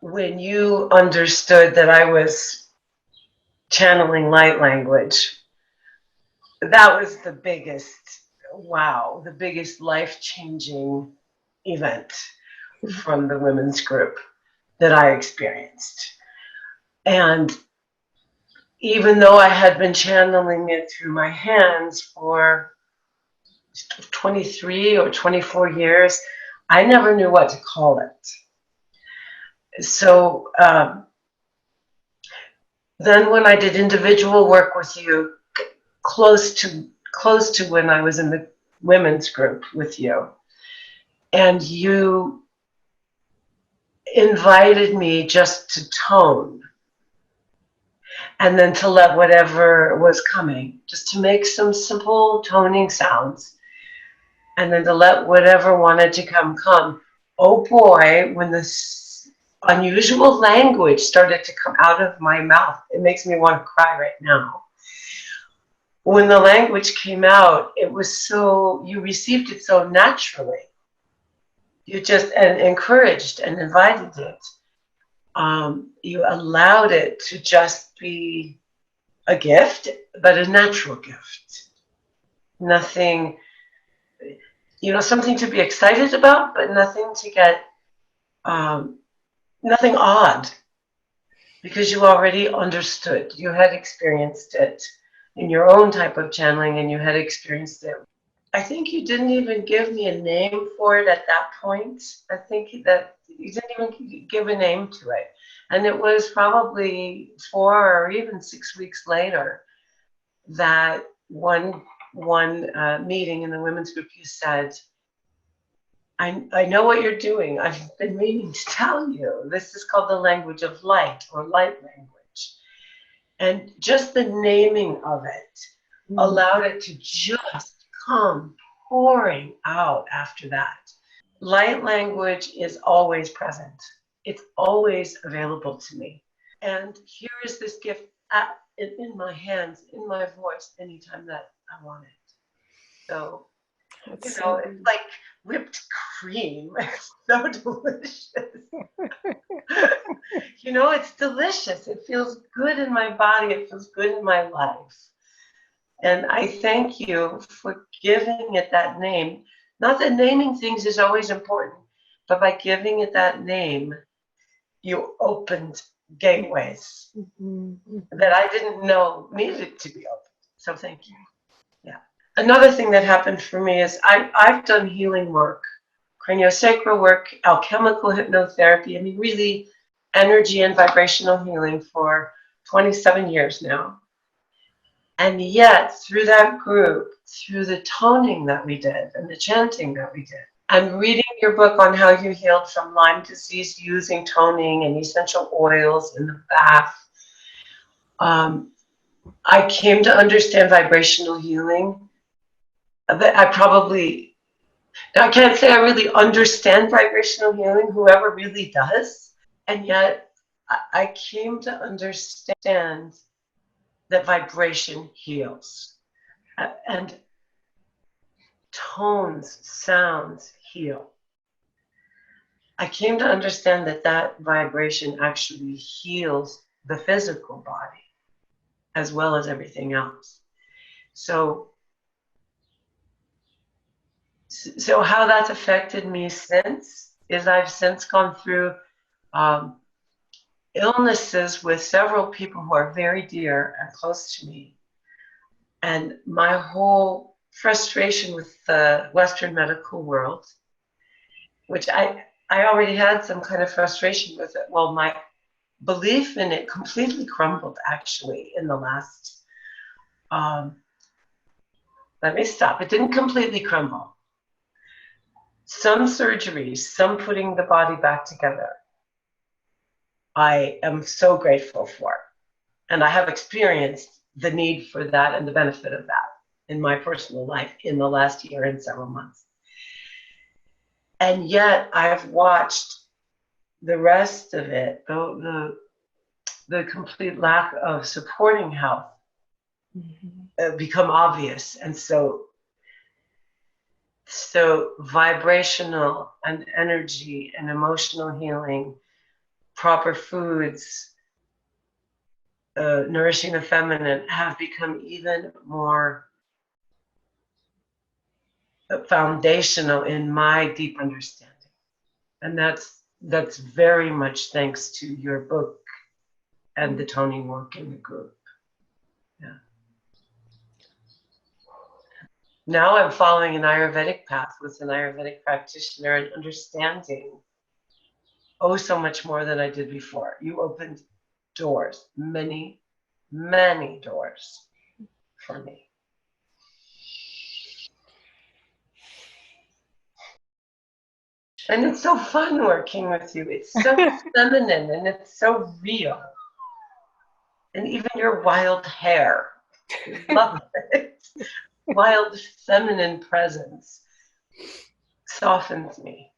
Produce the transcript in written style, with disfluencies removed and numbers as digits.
when you understood that I was channeling light language, that was the biggest, wow, the biggest life-changing event from the women's group that I experienced. And even though I had been channeling it through my hands for 23 or 24 years, I never knew what to call it. So then when I did individual work with you, close to when I was in the women's group with you, and you invited me just to tone, and then to let whatever was coming, just to make some simple toning sounds, and then to let whatever wanted to come. Oh boy, when this unusual language started to come out of my mouth, it makes me want to cry right now. When the language came out, it was so, you received it so naturally. You just and encouraged and invited it. You allowed it to just be a gift, but a natural gift. Nothing, something to be excited about, but nothing to get, nothing odd, because you already understood. You had experienced it in your own type of channeling, and you had experienced it. I think you didn't even give me a name for it at that point. I think that you didn't even give a name to it. And it was probably 4 or even 6 weeks later that one meeting in the women's group, you said, I know what you're doing. I've been meaning to tell you. This is called the language of light, or light language. And just the naming of it allowed it to just come pouring out after that. Light language is always present. It's always available to me. And here is this gift in my hands, in my voice, anytime that I want it. So, it's like whipped cream. It's so delicious. It's delicious. It feels good in my body. It feels good in my life. And I thank you for giving it that name. Not that naming things is always important, but by giving it that name, you opened gateways that I didn't know needed to be opened. So thank you. Yeah. Another thing that happened for me is I've done healing work, craniosacral work, alchemical hypnotherapy, really energy and vibrational healing for 27 years now. And yet, through that group, through the toning that we did and the chanting that we did, I'm reading your book on how you healed from Lyme disease using toning and essential oils in the bath. I came to understand vibrational healing. I can't say I really understand vibrational healing, whoever really does. And yet, I came to understand that vibration heals. And tones, sounds heal. I came to understand that vibration actually heals the physical body as well as everything else. So how that's affected me since is I've since gone through illnesses with several people who are very dear and close to me. And my whole frustration with the Western medical world, which I already had some kind of frustration with it. Well, my belief in it completely crumbled, actually, in the last, let me stop. It didn't completely crumble. Some surgeries, some putting the body back together, I am so grateful for. And I have experienced the need for that and the benefit of that in my personal life in the last year and several months. And yet I've watched the rest of it, the complete lack of supporting health become obvious. And so vibrational and energy and emotional healing proper foods, nourishing the feminine, have become even more foundational in my deep understanding. And that's very much thanks to your book and the toning work in the group. Yeah. Now I'm following an Ayurvedic path with an Ayurvedic practitioner and understanding so much more than I did before. You opened doors, many, many doors for me. And it's so fun working with you. It's so feminine and it's so real. And even your wild hair, love it. Wild feminine presence softens me.